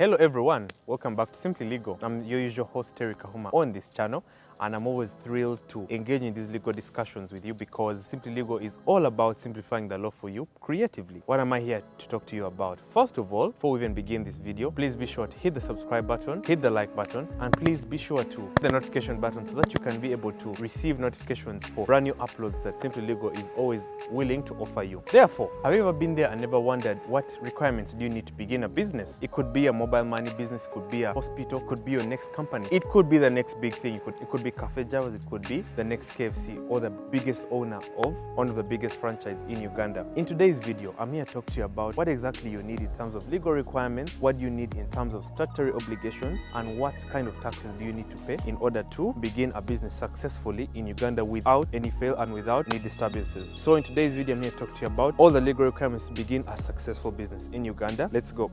Hello everyone, welcome back to Simply Legal. I'm your usual host Terry Kahuma on this channel, and I'm always thrilled to engage in these legal discussions with you because Simply Legal is all about simplifying the law for you creatively. What am I here to talk to you about? First of all, before we even begin this video, please be sure to hit the subscribe button, hit the like button, and please be sure to hit the notification button so that you can be able to receive notifications for brand new uploads that Simply Legal is always willing to offer you. Therefore, have you ever been there and never wondered what requirements do you need to begin a business? It could be a mobile money business, it could be a hospital, could be your next company. It could be the next big thing. It could be Cafe Jawas, it could be the next KFC or the biggest owner of one of the biggest franchises in Uganda. In today's video, I'm here to talk to you about what exactly you need in terms of legal requirements, what you need in terms of statutory obligations, and what kind of taxes do you need to pay in order to begin a business successfully in Uganda without any fail and without any disturbances. So in today's video, I'm here to talk to you about all the legal requirements to begin a successful business in Uganda. Let's go.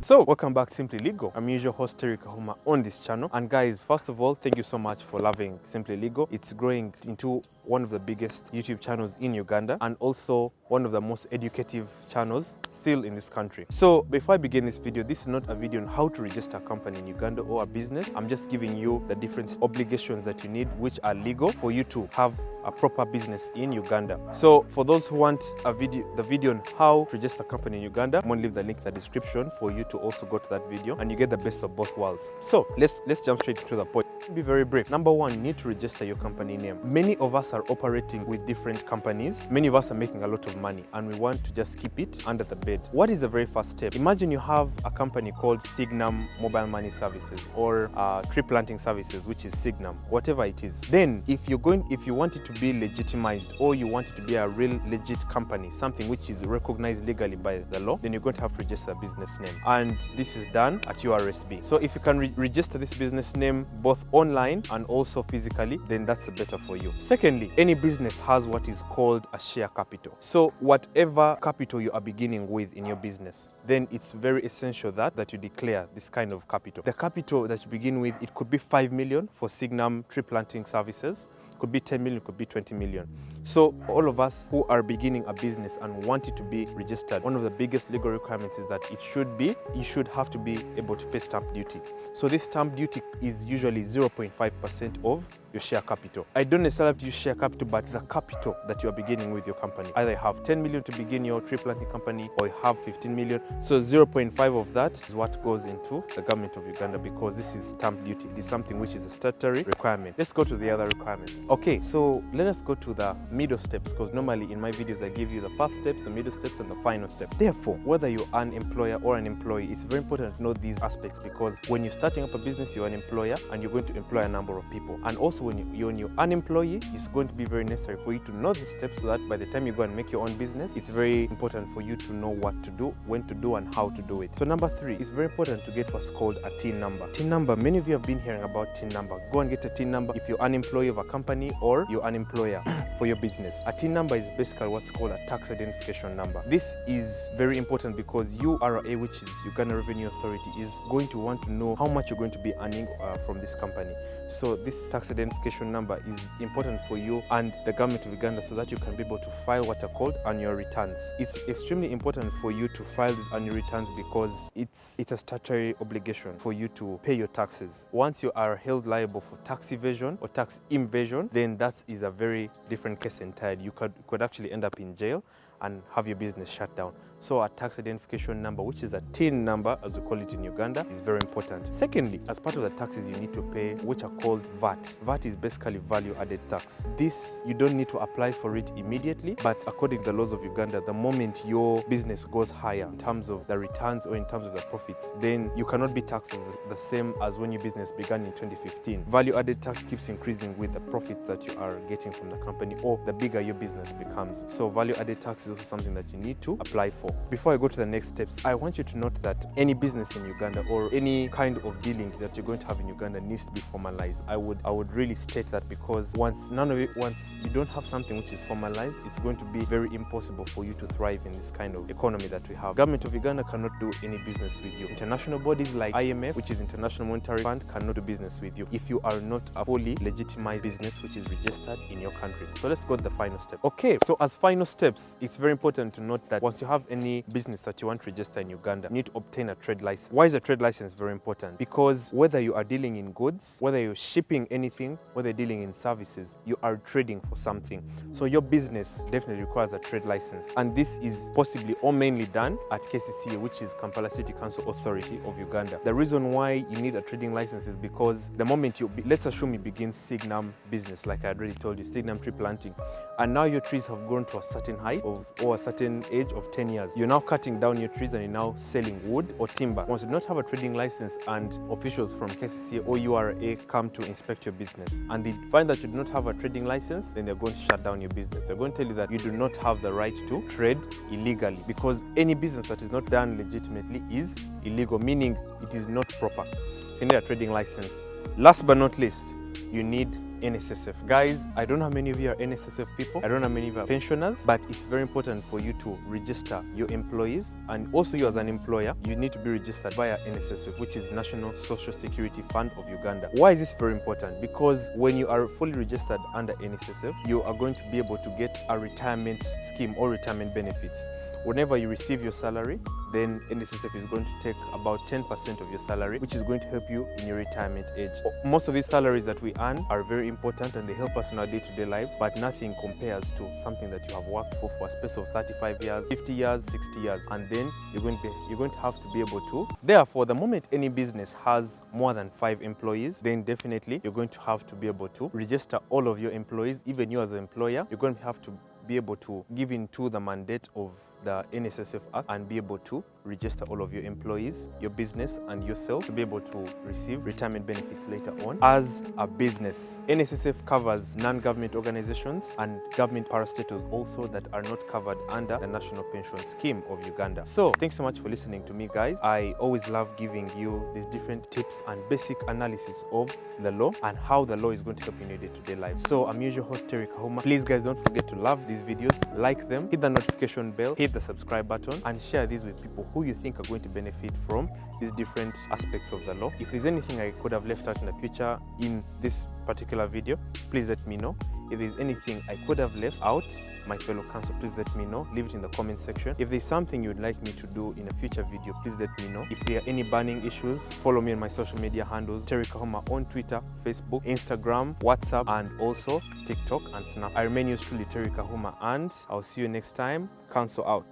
So, welcome back to Simply Legal. I'm your usual host Terry Kahuma on this channel. And guys, first of all, thank you so much for loving Simply Legal. It's growing into one of the biggest YouTube channels in Uganda and also one of the most educative channels still in this country. So, before I begin this video, this is not a video on how to register a company in Uganda or a business. I'm just giving you the different obligations that you need which are legal for you to have a proper business in Uganda. So for those who want the video on how to register a company in Uganda, I'm going to leave the link in the description for you to also go to that video and you get the best of both worlds. So let's jump straight to the point. Be very brief. Number one, you need to register your company name. Many of us are operating with different companies. Many of us are making a lot of money and we want to just keep it under the bed. What is the very first step? Imagine you have a company called Signum Mobile Money Services or Tree Planting Services, which is Signum, whatever it is. Then if you want it to be legitimized or you want it to be a real legit company, something which is recognized legally by the law, then you're going to have to register a business name. And this is done at URSB. So if you can register this business name both online and also physically, then that's better for you. Secondly, any business has what is called a share capital. So whatever capital you are beginning with in your business, then it's very essential that you declare this kind of capital. The capital that you begin with, it could be 5 million for Signum Tree Planting Services, could be 10 million, could be 20 million. So all of us who are beginning a business and want it to be registered, one of the biggest legal requirements is that you should have to be able to pay stamp duty. So this stamp duty is usually 0.5% of your share capital. I don't necessarily have to use share capital, but the capital that you are beginning with your company. Either you have 10 million to begin your tree planting company or you have 15 million. So 0.5 of that is what goes into the government of Uganda because this is stamp duty. This is something which is a statutory requirement. Let's go to the other requirements. Okay, so let us go to the middle steps because normally in my videos I give you the first steps, the middle steps, and the final step. Therefore, whether you're an employer or an employee, it's very important to know these aspects because when you're starting up a business, you're an employer and you're going to employ a number of people. And also when you're an employee, it's going to be very necessary for you to know the steps so that by the time you go and make your own business, it's very important for you to know what to do, when to do, and how to do it. So number 3, it's very important to get what's called a TIN number. TIN number, many of you have been hearing about TIN number. Go and get a TIN number if you're an employee of a company or you're an employer for your business. A TIN number is basically what's called a tax identification number. This is very important because URA, which is Uganda Revenue Authority, is going to want to know how much you're going to be earning from this company. So this tax identification number is important for you and the government of Uganda so that you can be able to file what are called annual returns. It's extremely important for you to file these annual returns because it's a statutory obligation for you to pay your taxes. Once you are held liable for tax evasion or tax invasion, then that is a very different case entirely. You could actually end up in jail and have your business shut down. So a tax identification number, which is a TIN number as we call it in Uganda, is very important. Secondly, as part of the taxes you need to pay, which are called VAT. VAT is basically value added tax. This, you don't need to apply for it immediately, but according to the laws of Uganda, the moment your business goes higher in terms of the returns or in terms of the profits, then you cannot be taxed the same as when your business began in 2015. Value added tax keeps increasing with the profits that you are getting from the company or the bigger your business becomes. So value added tax is also something that you need to apply for. Before I go to the next steps, I want you to note that any business in Uganda or any kind of dealing that you're going to have in Uganda needs to be formalized. I would really state that, because once you don't have something which is formalized, it's going to be very impossible for you to thrive in this kind of economy that we have. Government of Uganda cannot do any business with you. International bodies like IMF, which is International Monetary Fund, cannot do business with you if you are not a fully legitimized business which is registered in your country. So let's go to the final step. Okay, so as final steps, it's very important to note that once you have any business that you want to register in Uganda, you need to obtain a trade license. Why is a trade license very important? Because whether you are dealing in goods, whether you're shipping anything, whether you're dealing in services, you are trading for something. So your business definitely requires a trade license. And this is possibly or mainly done at KCCA, which is Kampala City Council Authority of Uganda. The reason why you need a trading license is because the moment let's assume you begin Signum business, like I already told you, Signum tree planting, and now your trees have grown to a certain height or a certain age of 10 years. You're now cutting down your trees and you're now selling wood or timber. Once you do not have a trading license and officials from KCCA or URA come to inspect your business and they find that you do not have a trading license, then they're going to shut down your business. They're going to tell you that you do not have the right to trade illegally, because any business that is not done legitimately is illegal, meaning it is not proper. You need a trading license. Last but not least, you need NSSF. Guys, I don't know how many of you are NSSF people. I don't know how many of you are pensioners, but it's very important for you to register your employees, and also you as an employer, you need to be registered via NSSF, which is National Social Security Fund of Uganda. Why is this very important? Because when you are fully registered under NSSF, you are going to be able to get a retirement scheme or retirement benefits. Whenever you receive your salary, then NSSF is going to take about 10% of your salary, which is going to help you in your retirement age. Most of these salaries that we earn are very important and they help us in our day-to-day lives, but nothing compares to something that you have worked for a space of 35 years, 50 years, 60 years, and then you're going to have to be able to. Therefore, the moment any business has more than 5 employees, then definitely you're going to have to be able to register all of your employees. Even you as an employer, you're going to have to be able to give into the mandate of the NSSF Act and be able to register all of your employees, your business and yourself to be able to receive retirement benefits later on as a business. NSSF covers non-government organizations and government parastatals also that are not covered under the National Pension Scheme of Uganda. So thanks so much for listening to me, guys. I always love giving you these different tips and basic analysis of the law and how the law is going to help you in your day-to-day life. So I'm your host, Kahuma. Please, guys, don't forget to love these videos, like them, hit the notification bell, hit the subscribe button, and share these with people who you think are going to benefit from these different aspects of the law. If there's anything I could have left out in the future in this particular video, please let me know. If there's anything I could have left out, my fellow counsel, please let me know. Leave it in the comment section. If there's something you'd like me to do in a future video, please let me know. If there are any burning issues, follow me on my social media handles, Kahuma on Twitter, Facebook, Instagram, WhatsApp, and also TikTok and Snap. I remain yours truly, Kahuma, and I'll see you next time. Counsel out.